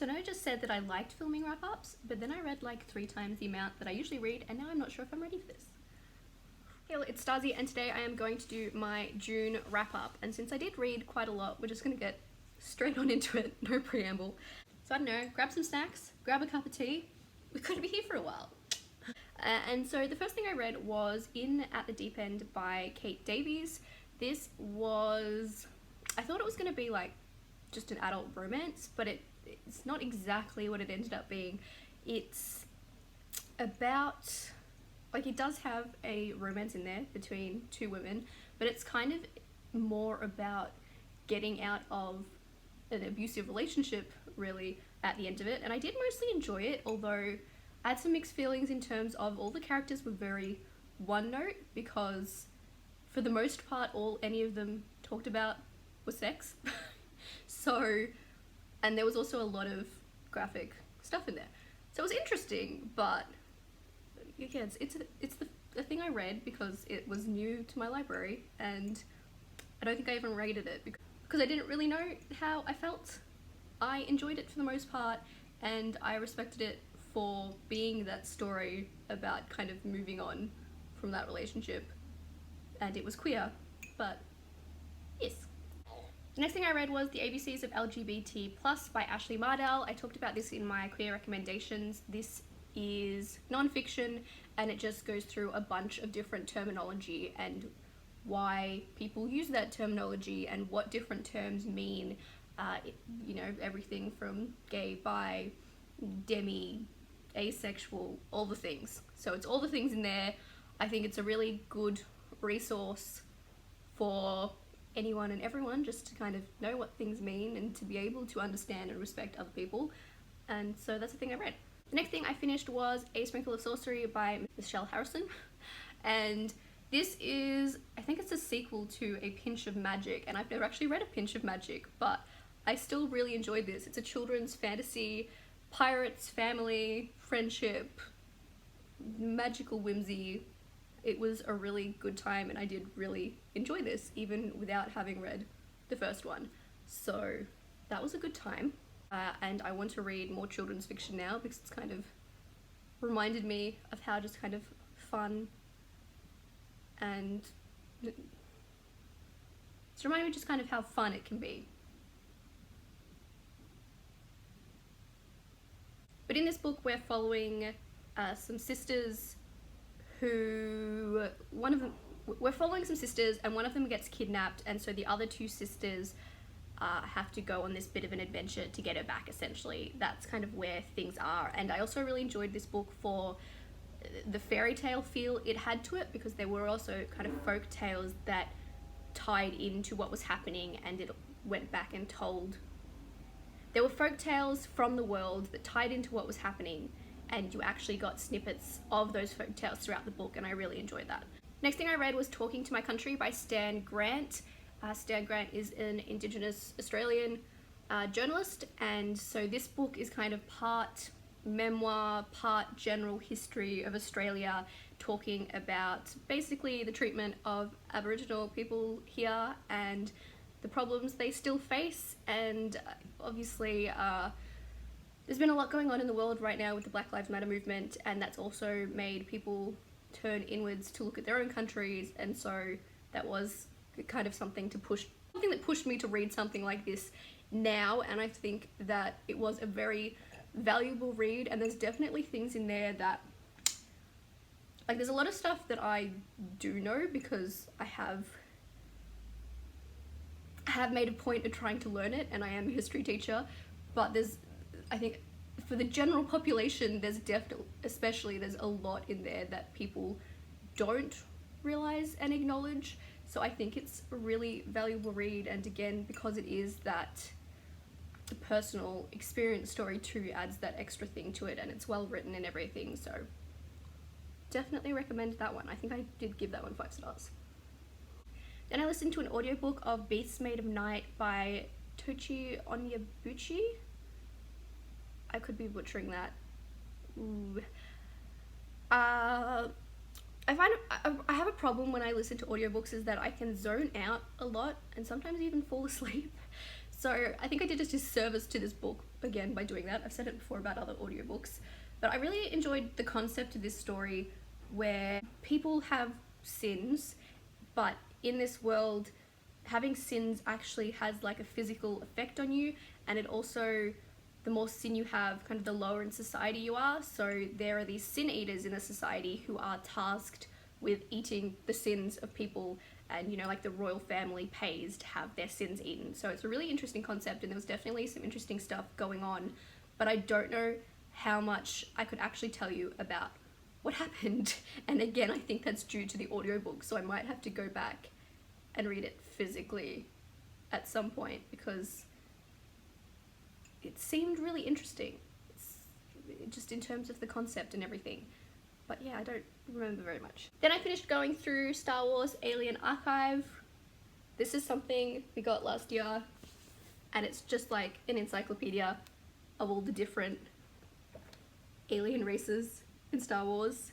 So I just said that I liked filming wrap-ups, but then I read like 3 times the amount that I usually read, and now I'm not sure if I'm ready for this. Hey, it's Starzy, and today I am going to do my June wrap-up, and since I did read quite a lot, we're just going to get straight on into it, no preamble. So I don't know, grab some snacks, grab a cup of tea, we could be here for a while. And so the first thing I read was In at the Deep End by Kate Davies. This was, I thought it was going to be like just an adult romance, but it's not exactly what it ended up being. It's about, like, it does have a romance in there between 2 women, but it's kind of more about getting out of an abusive relationship, really, at the end of it. And I did mostly enjoy it, although I had some mixed feelings in terms of all the characters were very one note, because for the most part all any of them talked about was sex. So, and there was also a lot of graphic stuff in there, so it was interesting. But again, it's the thing I read because it was new to my library, and I don't think I even rated it because I didn't really know how I felt. I enjoyed it for the most part, and I respected it for being that story about kind of moving on from that relationship, and it was queer, but yes. The next thing I read was the ABCs of LGBT+ by Ashley Mardell. I talked about this in my queer recommendations. This is non-fiction, and it just goes through a bunch of different terminology and why people use that terminology and what different terms mean. You know, everything from gay, bi, demi, asexual, all the things. So it's all the things in there. I think it's a really good resource for anyone and everyone, just to kind of know what things mean and to be able to understand and respect other people. And so that's the thing I read. The next thing I finished was A Sprinkle of Sorcery by Michelle Harrison, and this is, I think it's a sequel to A Pinch of Magic, and I've never actually read A Pinch of Magic, but I still really enjoyed this. It's a children's fantasy, pirates, family, friendship, magical whimsy. It was a really good time, and I did really enjoy this, even without having read the first one. So that was a good time, and I want to read more children's fiction now because it's kind of reminded me of how just kind of fun and it's reminded me just kind of how fun it can be. But in this book we're following some sisters who, we're following some sisters, and one of them gets kidnapped, and so the other 2 sisters have to go on this bit of an adventure to get her back, essentially. That's kind of where things are. And I also really enjoyed this book for the fairy tale feel it had to it, because there were also kind of folk tales that tied into what was happening, and it went back and told. There were folk tales from the world that tied into what was happening, and you actually got snippets of those folk tales throughout the book, and I really enjoyed that. Next thing I read was Talking to My Country by Stan Grant. Stan Grant is an Indigenous Australian journalist, and so this book is kind of part memoir, part general history of Australia, talking about basically the treatment of Aboriginal people here and the problems they still face. And obviously there's been a lot going on in the world right now with the Black Lives Matter movement, and that's also made people turn inwards to look at their own countries, and so that was kind of something that pushed me to read something like this now, and I think that it was a very valuable read. And there's definitely things in there that, like, there's a lot of stuff that I do know because I have made a point of trying to learn it, and I am a history teacher, but I think for the general population, there's a lot in there that people don't realize and acknowledge. So I think it's a really valuable read, and again, because it is that personal experience story too, adds that extra thing to it, and it's well written and everything, so definitely recommend that one. I think I did give that one 5 stars. Then I listened to an audiobook of Beasts Made of Night by Tochi Onyebuchi. I could be butchering that. Ooh. I have a problem when I listen to audiobooks, is that I can zone out a lot and sometimes even fall asleep. So I think I did a disservice to this book again by doing that. I've said it before about other audiobooks, but I really enjoyed the concept of this story where people have sins, but in this world having sins actually has like a physical effect on you, and it also, the more sin you have, kind of the lower in society you are. So there are these sin eaters in a society who are tasked with eating the sins of people, and you know, like the royal family pays to have their sins eaten. So it's a really interesting concept, and there was definitely some interesting stuff going on, but I don't know how much I could actually tell you about what happened. And again, I think that's due to the audiobook, so I might have to go back and read it physically at some point because it seemed really interesting, just in terms of the concept and everything. But yeah, I don't remember very much. Then I finished going through Star Wars Alien Archive. This is something we got last year, and it's just like an encyclopedia of all the different alien races in Star Wars,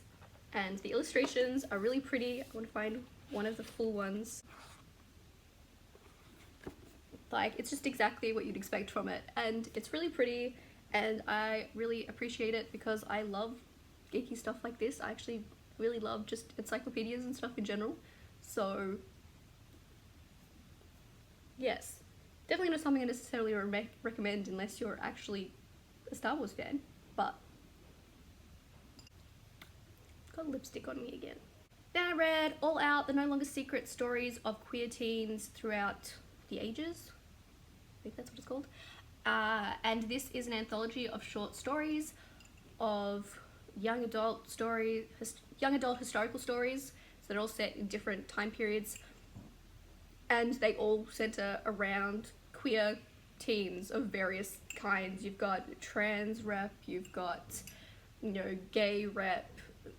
and the illustrations are really pretty. I want to find one of the full ones. Like, it's just exactly what you'd expect from it, and it's really pretty, and I really appreciate it because I love geeky stuff like this. I actually really love just encyclopedias and stuff in general, so yes, definitely not something I necessarily recommend unless you're actually a Star Wars fan, but got lipstick on me again. Then I read All Out, the No Longer Secret stories of queer teens throughout the ages. I think that's what it's called. And this is an anthology of short stories of young adult historical stories. So they're all set in different time periods, and they all center around queer teens of various kinds. You've got trans rep, you've got, you know, gay rep,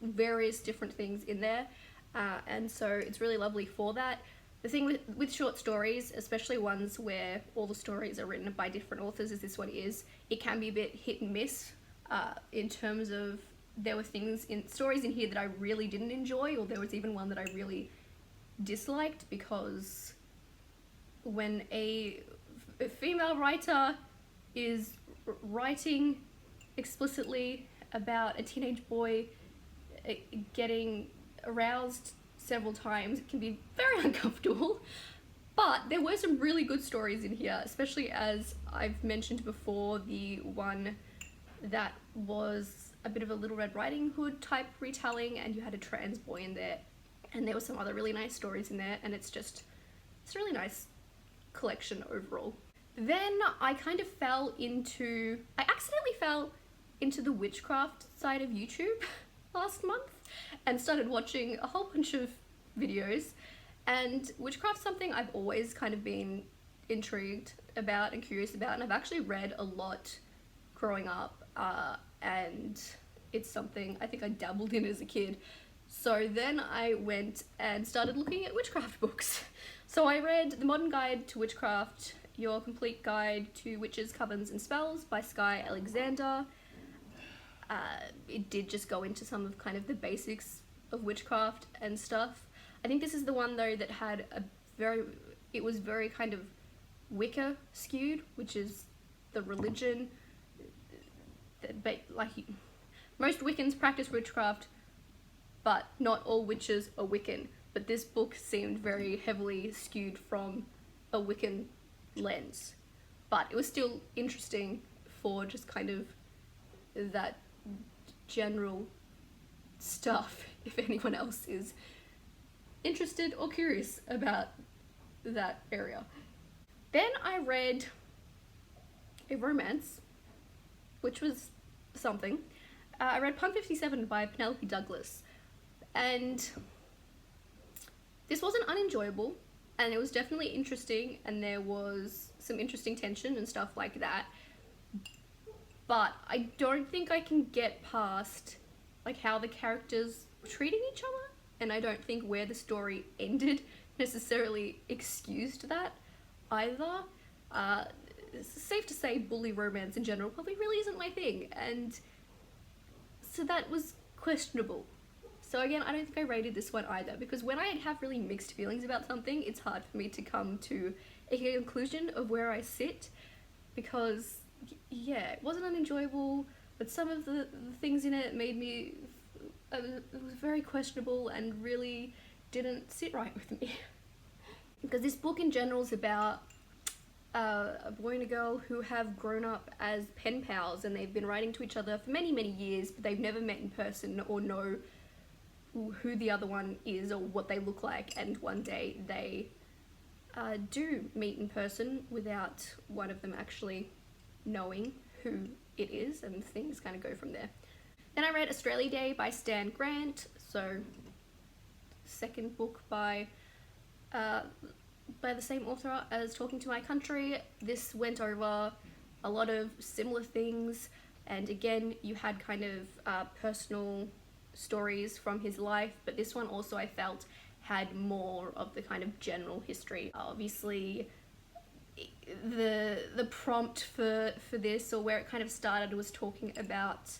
various different things in there, and so it's really lovely for that. The thing with short stories, especially ones where all the stories are written by different authors, as this one is, it can be a bit hit and miss in terms of, there were things in stories in here that I really didn't enjoy, or there was even one that I really disliked, because when a female writer is writing explicitly about a teenage boy getting aroused several times, it can be very uncomfortable. But there were some really good stories in here, especially, as I've mentioned before, the one that was a bit of a Little Red Riding Hood type retelling, and you had a trans boy in there, and there were some other really nice stories in there, and it's a really nice collection overall. Then I kind of I accidentally fell into the witchcraft side of YouTube last month and started watching a whole bunch of videos, and witchcraft's something I've always kind of been intrigued about and curious about, and I've actually read a lot growing up, and it's something I think I dabbled in as a kid. So then I went and started looking at witchcraft books. So I read The Modern Guide to Witchcraft, Your Complete Guide to Witches, Covens and Spells by Skye Alexander. It did just go into some of kind of the basics of witchcraft and stuff. I think this is the one though that had it was very kind of Wicca skewed, which is the religion that, like, most Wiccans practice witchcraft, but not all witches are Wiccan. But this book seemed very heavily skewed from a Wiccan lens, but it was still interesting for just kind of that general stuff, if anyone else is interested or curious about that area. Then I read a romance, which was something. I read Punk 57 by Penelope Douglas, and this wasn't unenjoyable, and it was definitely interesting, and there was some interesting tension and stuff like that, but I don't think I can get past like how the characters were treating each other, and I don't think where the story ended necessarily excused that either. It's safe to say bully romance in general probably really isn't my thing, and so that was questionable. So again, I don't think I rated this one either, because when I have really mixed feelings about something, it's hard for me to come to a conclusion of where I sit, because yeah, it wasn't unenjoyable, but some of the things in it made me, it was very questionable and really didn't sit right with me. Because this book in general is about a boy and a girl who have grown up as pen pals, and they've been writing to each other for many, many years, but they've never met in person or know who the other one is or what they look like, and one day they do meet in person without one of them actually knowing who it is, and things kind of go from there. Then I read Australia Day by Stan Grant, so second book by the same author as Talking to My Country. This went over a lot of similar things, and again you had kind of personal stories from his life, but this one also I felt had more of the kind of general history. Obviously the prompt for this, or where it kind of started, was talking about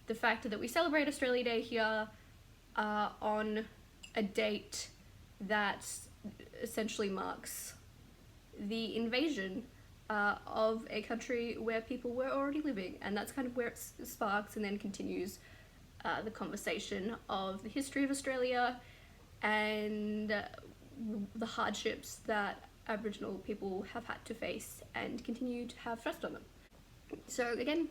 the fact that we celebrate Australia Day here on a date that essentially marks the invasion of a country where people were already living, and that's kind of where it sparks and then continues the conversation of the history of Australia and the hardships that Aboriginal people have had to face and continue to have thrust on them. So again,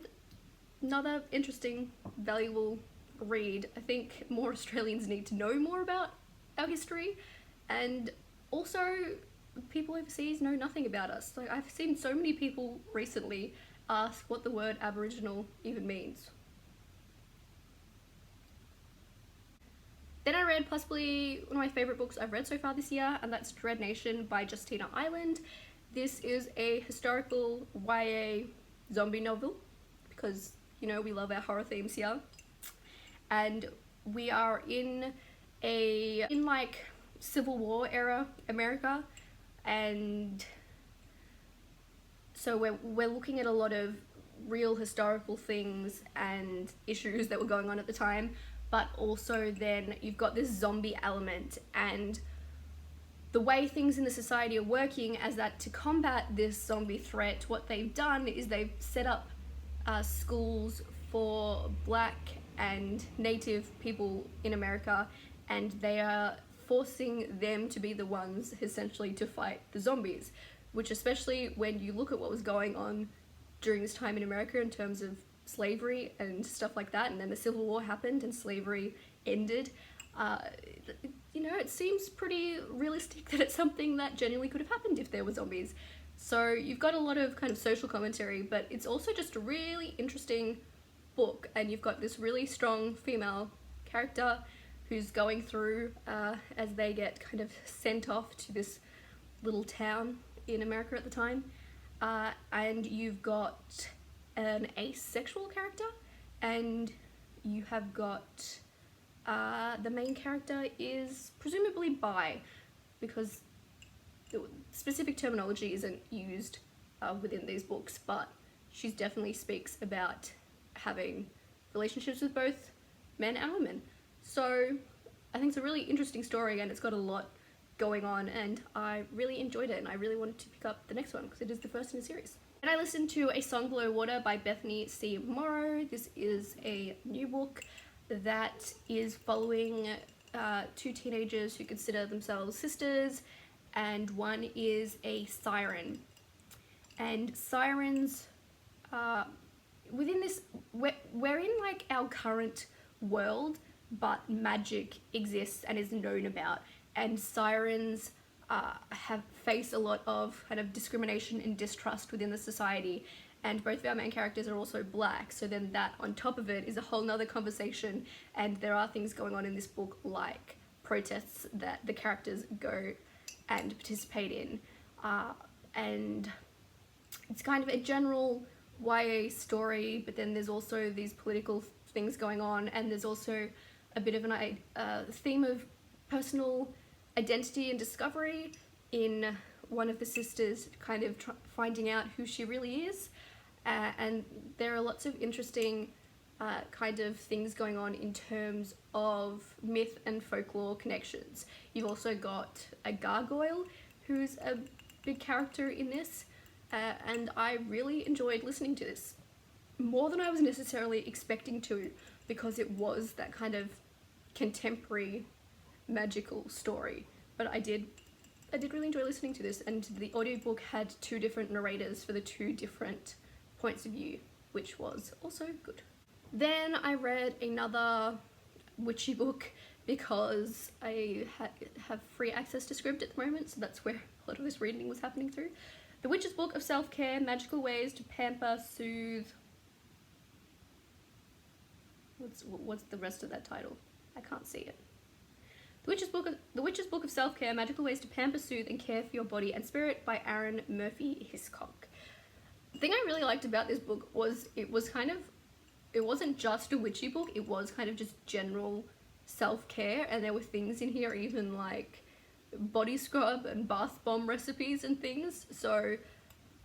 another interesting, valuable read. I think more Australians need to know more about our history, and also people overseas know nothing about us. Like, I've seen so many people recently ask what the word Aboriginal even means. Then I read possibly one of my favourite books I've read so far this year, and that's Dread Nation by Justina Ireland. This is a historical YA zombie novel, because, you know, we love our horror themes here. And we are in like Civil War era America, and so we're looking at a lot of real historical things and issues that were going on at the time, but also then you've got this zombie element, and the way things in the society are working as that to combat this zombie threat, what they've done is they've set up schools for Black and Native people in America, and they are forcing them to be the ones essentially to fight the zombies, which, especially when you look at what was going on during this time in America in terms of slavery and stuff like that, and then the Civil War happened and slavery ended, you know, it seems pretty realistic that it's something that genuinely could have happened if there were zombies. So you've got a lot of kind of social commentary, but it's also just a really interesting book, and you've got this really strong female character who's going through as they get kind of sent off to this little town in America at the time, and you've got an asexual character, and you have got the main character is presumably bi, because the specific terminology isn't used within these books, but she definitely speaks about having relationships with both men and women. So I think it's a really interesting story, and it's got a lot going on, and I really enjoyed it, and I really wanted to pick up the next one because it is the first in a series. And I listened to A Song Below Water by Bethany C. Morrow. This is a new book that is following two teenagers who consider themselves sisters, and one is a siren. And sirens, within this, we're in like our current world, but magic exists and is known about, and sirens face a lot of kind of discrimination and distrust within the society, and both of our main characters are also Black, so then that on top of it is a whole nother conversation, and there are things going on in this book like protests that the characters go and participate in, and it's kind of a general YA story, but then there's also these political things going on, and there's also a bit of a theme of personal identity and discovery in one of the sisters kind of finding out who she really is, and there are lots of interesting kind of things going on in terms of myth and folklore connections. You've also got a gargoyle who's a big character in this, and I really enjoyed listening to this, more than I was necessarily expecting to, because it was that kind of contemporary magical story. But I did really enjoy listening to this, and the audiobook had 2 different narrators for the 2 different points of view, which was also good. Then I read another witchy book because I have free access to Scribd at the moment, so that's where a lot of this reading was happening through. The Witch's Book of Self-Care, Magical Ways to Pamper, Soothe... What's the rest of that title? I can't see it. The Witch's Book of Self-Care, Magical Ways to Pamper, Soothe and Care for Your Body and Spirit by Aaron Murphy Hiscock. The thing I really liked about this book was it wasn't just a witchy book, it was kind of just general self-care, and there were things in here even like body scrub and bath bomb recipes and things, so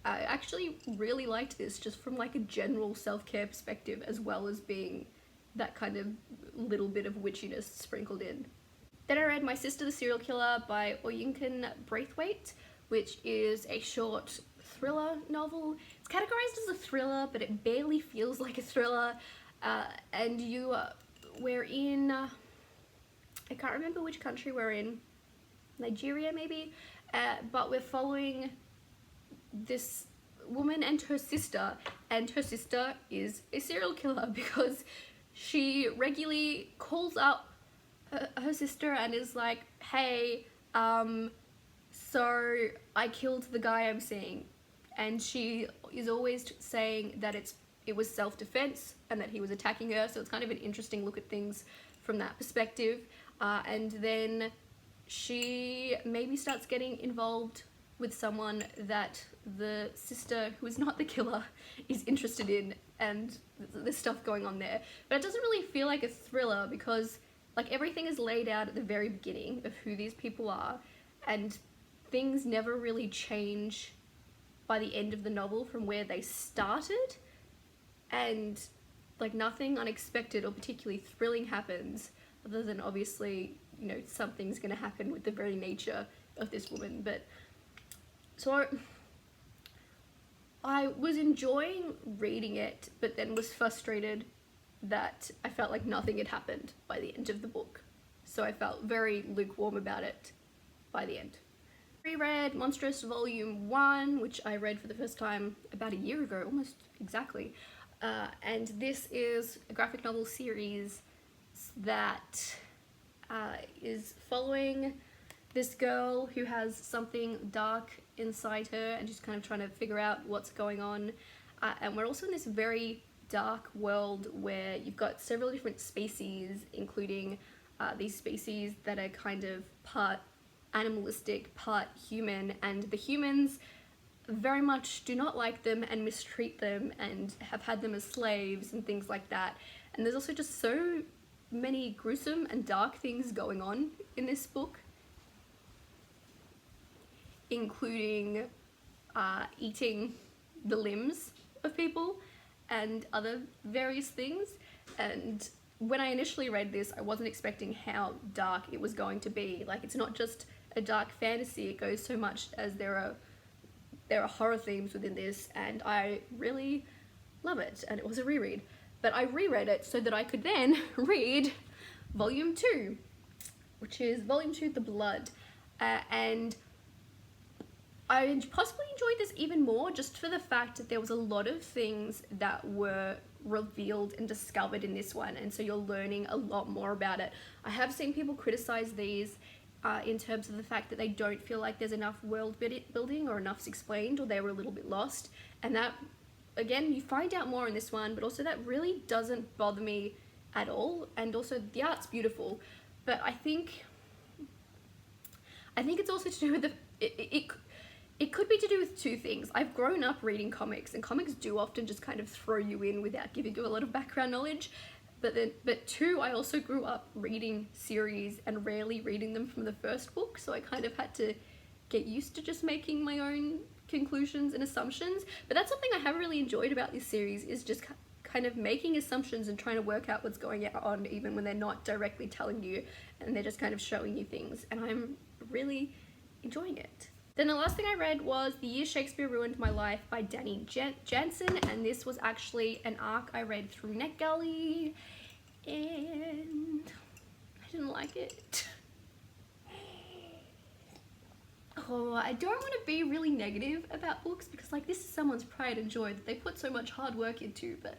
I actually really liked this just from like a general self-care perspective, as well as being that kind of little bit of witchiness sprinkled in. Then I read My Sister the Serial Killer by Oyinkan Braithwaite, which is a short thriller novel. It's categorized as a thriller, but it barely feels like a thriller, and we're in, I can't remember which country we're in, Nigeria maybe, but we're following this woman and her sister is a serial killer because she regularly calls up her sister and is like, hey, so I killed the guy I'm seeing, and she is always saying that it was self-defense and that he was attacking her, so it's kind of an interesting look at things from that perspective. And then she maybe starts getting involved with someone that the sister, who is not the killer, is interested in, and there's stuff going on there. But it doesn't really feel like a thriller because like everything is laid out at the very beginning of who these people are, and things never really change by the end of the novel from where they started, and like nothing unexpected or particularly thrilling happens, other than obviously, you know, something's gonna happen with the very nature of this woman. But so I was enjoying reading it, but then was frustrated that I felt like nothing had happened by the end of the book. So I felt very lukewarm about it by the end. Reread Monstrous Volume 1, which I read for the first time about a year ago, almost exactly. And this is a graphic novel series that is following this girl who has something dark inside her and just kind of trying to figure out what's going on. And we're also in this very dark world where you've got several different species, including these species that are kind of part animalistic, part human, and the humans very much do not like them and mistreat them and have had them as slaves and things like that. And there's also just so many gruesome and dark things going on in this book, including eating the limbs of people and other various things. And when I initially read this, I wasn't expecting how dark it was going to be. Like, it's not just a dark fantasy, it goes so much as there are horror themes within this, and I really love it, and it was a reread. But I reread it so that I could then read Volume 2, which is Volume 2, The Blood, and I possibly enjoyed this even more just for the fact that there was a lot of things that were revealed and discovered in this one, and so you're learning a lot more about it. I have seen people criticize these in terms of the fact that they don't feel like there's enough world building or enough's explained, or they were a little bit lost, and that, again, you find out more in this one, but also that really doesn't bother me at all. And also the art's beautiful, but I think it's also to do with it could be to do with two things. I've grown up reading comics, and comics do often just kind of throw you in without giving you a lot of background knowledge. But two, I also grew up reading series and rarely reading them from the first book, so I kind of had to get used to just making my own conclusions and assumptions. But that's something I have really enjoyed about this series, is just kind of making assumptions and trying to work out what's going on even when they're not directly telling you, and they're just kind of showing you things, and I'm really enjoying it. Then the last thing I read was The Year Shakespeare Ruined My Life by Danny Jansen, and this was actually an arc I read through NetGalley, and I didn't like it. Oh, I don't want to be really negative about books because like this is someone's pride and joy that they put so much hard work into, but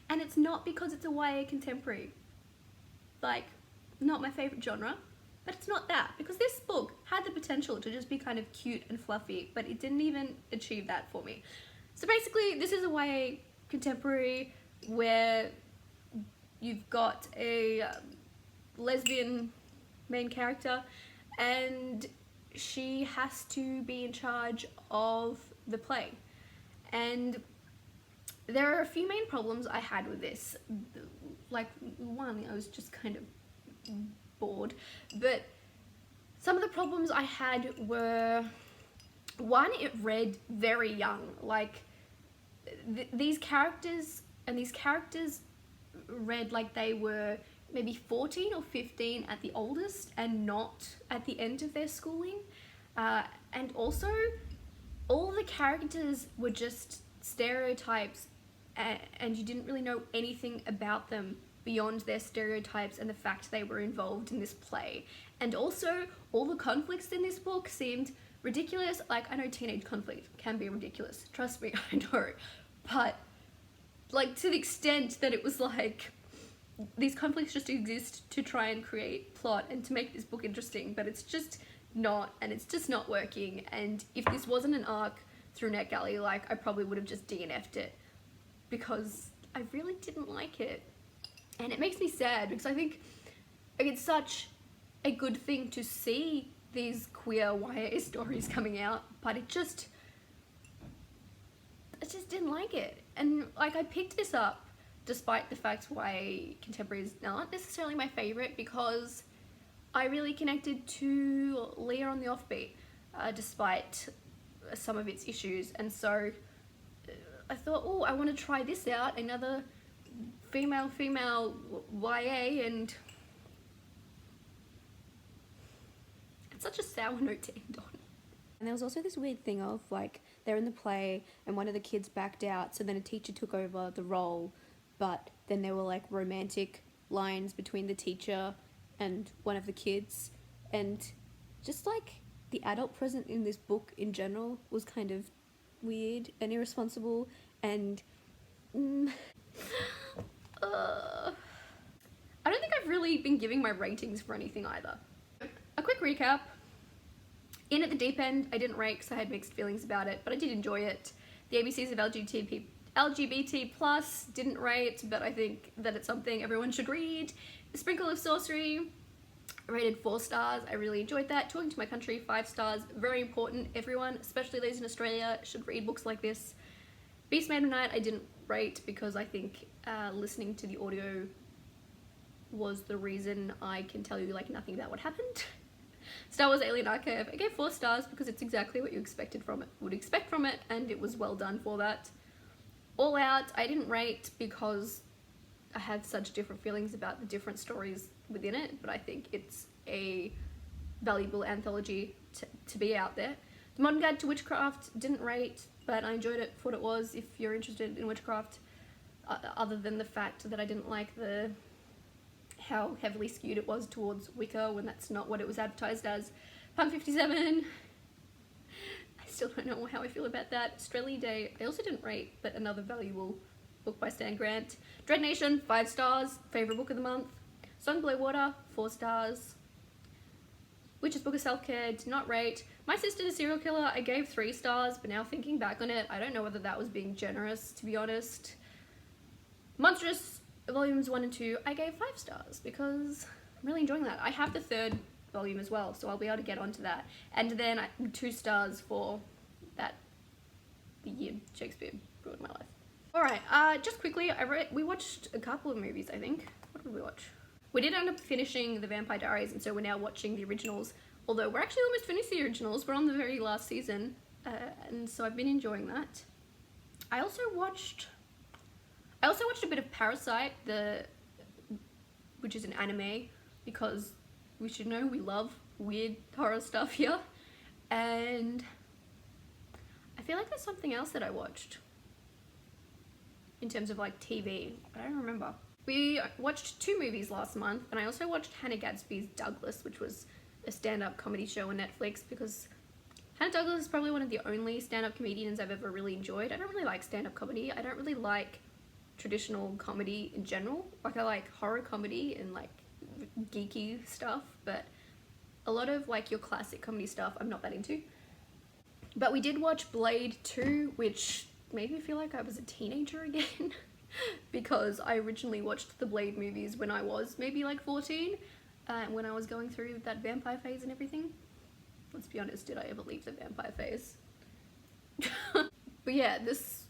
and it's not because it's a YA contemporary, like not my favorite genre, but it's not that, because this book had the potential to just be kind of cute and fluffy, but it didn't even achieve that for me. So basically this is a YA contemporary where you've got a lesbian main character, and she has to be in charge of the play. And there are a few main problems I had with this. Like, one, I was just kind of bored, but some of the problems I had were, one, it read very young. Like, these characters read like they were maybe 14 or 15 at the oldest and not at the end of their schooling. And also, all the characters were just stereotypes, and you didn't really know anything about them beyond their stereotypes and the fact they were involved in this play. And also, all the conflicts in this book seemed ridiculous. Like, I know teenage conflict can be ridiculous, trust me, I know. But, like, to the extent that it was like, these conflicts just exist to try and create plot and to make this book interesting, but it's just not, and it's just not working. And if this wasn't an arc through NetGalley, like, I probably would have just DNF'd it because I really didn't like it. And it makes me sad because I think it's such a good thing to see these queer YA stories coming out, but I just didn't like it. And like, I picked this up despite the fact YA contemporaries aren't necessarily my favorite, because I really connected to Leah on the Offbeat, despite some of its issues. And so I thought, oh, I want to try this out, another female YA, and it's such a sour note to end on. And there was also this weird thing of like, they're in the play and one of the kids backed out, so then a teacher took over the role, but then there were like romantic lines between the teacher and one of the kids, and just like the adult present in this book in general was kind of weird and irresponsible, and I don't think I've really been giving my ratings for anything either. A quick recap. In at the Deep End, I didn't rate because I had mixed feelings about it, but I did enjoy it. The ABCs of LGBT plus, didn't rate, but I think that it's something everyone should read. The Sprinkle of Sorcery, rated 4 stars. I really enjoyed that. Talking to My Country, 5 stars. Very important. Everyone, especially those in Australia, should read books like this. Beast Made of Night, I didn't rate because I think listening to the audio was the reason I can tell you like nothing about what happened. Star Wars Alien Archive, I gave 4 stars because it's exactly what you would expect from it, and it was well done for that. All Out, I didn't rate because I had such different feelings about the different stories within it, but I think it's a valuable anthology to be out there. The Modern Guide to Witchcraft, didn't rate, but I enjoyed it for what it was. If you're interested in witchcraft, other than the fact that I didn't like how heavily skewed it was towards Wicca when that's not what it was advertised as. Punk 57, I still don't know how I feel about that. Australia Day, I also didn't rate, but another valuable book by Stan Grant. Dread Nation, 5 stars, favourite book of the month. Song Below Water, 4 stars. Witch's Book of Self-Care, did not rate. My Sister the Serial Killer, I gave 3 stars, but now thinking back on it, I don't know whether that was being generous, to be honest. Monstrous, volumes 1 and 2, I gave 5 stars because I'm really enjoying that. I have the 3rd volume as well, so I'll be able to get onto that. And then 2 stars for that, The Year Shakespeare Ruined My Life. Alright, just quickly, we watched a couple of movies, I think. What did we watch? We did end up finishing The Vampire Diaries, and so we're now watching the originals. Although we're actually almost finished the originals, we're on the very last season, and so I've been enjoying that. I also watched a bit of Parasite, which is an anime, because we should know we love weird horror stuff here. And I feel like there's something else that I watched in terms of like TV, but I don't remember. We watched 2 movies last month, and I also watched Hannah Gadsby's Douglas, which was a stand-up comedy show on Netflix, because Hannah Douglas is probably one of the only stand-up comedians I've ever really enjoyed. I don't really like stand-up comedy. I don't really like traditional comedy in general. Like, I like horror comedy and like geeky stuff, but a lot of like your classic comedy stuff I'm not that into. But we did watch Blade 2, which made me feel like I was a teenager again because I originally watched the Blade movies when I was maybe like 14, when I was going through that vampire phase and everything. Let's be honest, did I ever leave the vampire phase? But yeah, this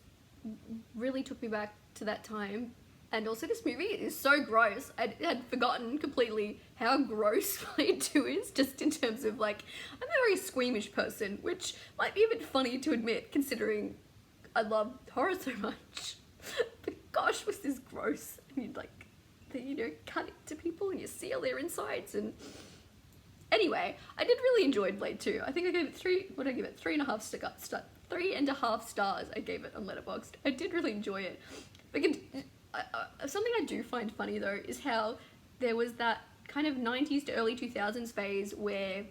really took me back to that time. And also this movie is so gross. I had forgotten completely how gross Blade 2 is, just in terms of like, I'm a very squeamish person, which might be a bit funny to admit considering I love horror so much. But gosh, was this gross. And you'd like, you know, cut it to people and you see all their insides. And anyway, I did really enjoy Blade 2. I think I gave it 3.5 stars I gave it on Letterboxd. I did really enjoy it. But something I do find funny though is how there was that kind of 90s to early 2000s phase where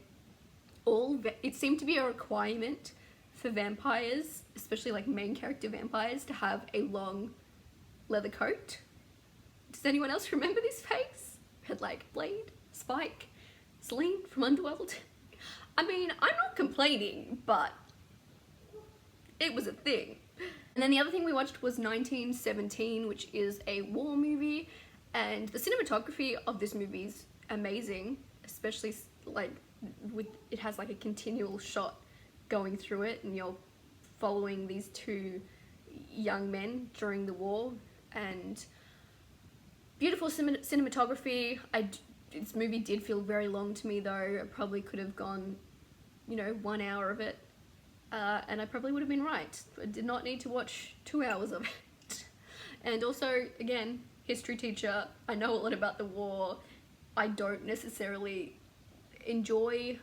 it seemed to be a requirement for vampires, especially like main character vampires, to have a long leather coat. Does anyone else remember this phase? Had like Blade, Spike, Celine from Underworld. I mean, I'm not complaining, but it was a thing. And then the other thing we watched was 1917, which is a war movie, and the cinematography of this movie is amazing, especially like it has like a continual shot going through it, and you're following these 2 young men during the war, and beautiful cinematography. This movie did feel very long to me though. I probably could have gone, you know, 1 hour of it. And I probably would have been right. I did not need to watch 2 hours of it. And also, again, history teacher, I know a lot about the war. I don't necessarily enjoy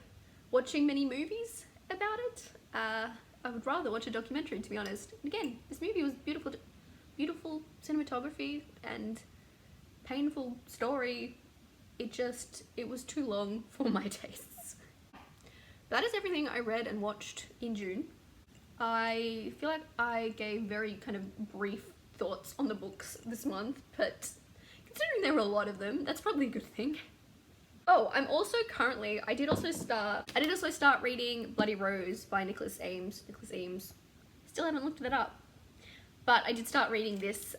watching many movies about it. I would rather watch a documentary, to be honest. And again, this movie was beautiful cinematography and painful story. It was too long for my tastes. That is everything I read and watched in June. I feel like I gave very kind of brief thoughts on the books this month, but considering there were a lot of them, that's probably a good thing. Oh, I did also start reading Bloody Rose by Nicholas Ames. Still haven't looked that up. But I did start reading this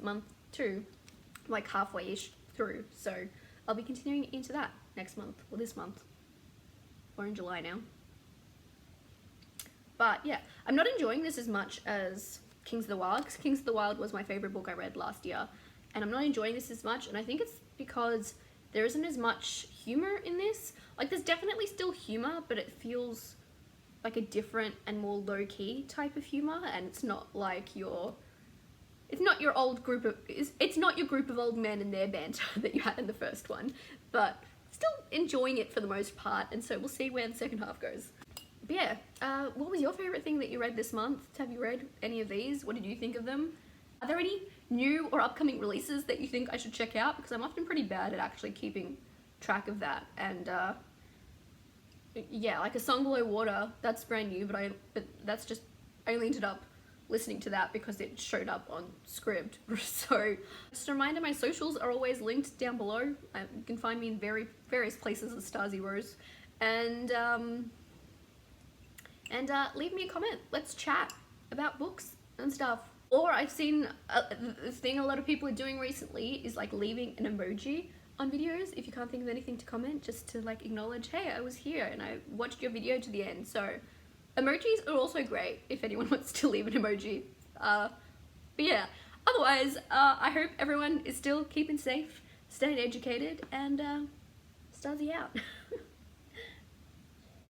month too, like halfway-ish through, so I'll be continuing into that next month, or this month. We're in July now. But yeah, I'm not enjoying this as much as Kings of the Wild, because Kings of the Wild was my favourite book I read last year, and I'm not enjoying this as much, and I think it's because there isn't as much humour in this. Like, there's definitely still humour, but it feels like a different and more low-key type of humour, and it's not like your group of old men and their banter that you had in the first one, but still enjoying it for the most part, and so we'll see where the second half goes. But yeah, what was your favourite thing that you read this month? Have you read any of these? What did you think of them? Are there any new or upcoming releases that you think I should check out? Because I'm often pretty bad at actually keeping track of that, and yeah, like A Song Below Water, that's brand new, but I only ended up listening to that because it showed up on Scribd. So just a reminder, my socials are always linked down below. You can find me in various places as Starzyrose, and leave me a comment. Let's chat about books and stuff. Or I've seen the thing a lot of people are doing recently is like leaving an emoji on videos if you can't think of anything to comment, just to like acknowledge, hey, I was here and I watched your video to the end. So emojis are also great if anyone wants to leave an emoji. But yeah, otherwise, I hope everyone is still keeping safe, staying educated, and Starzy out.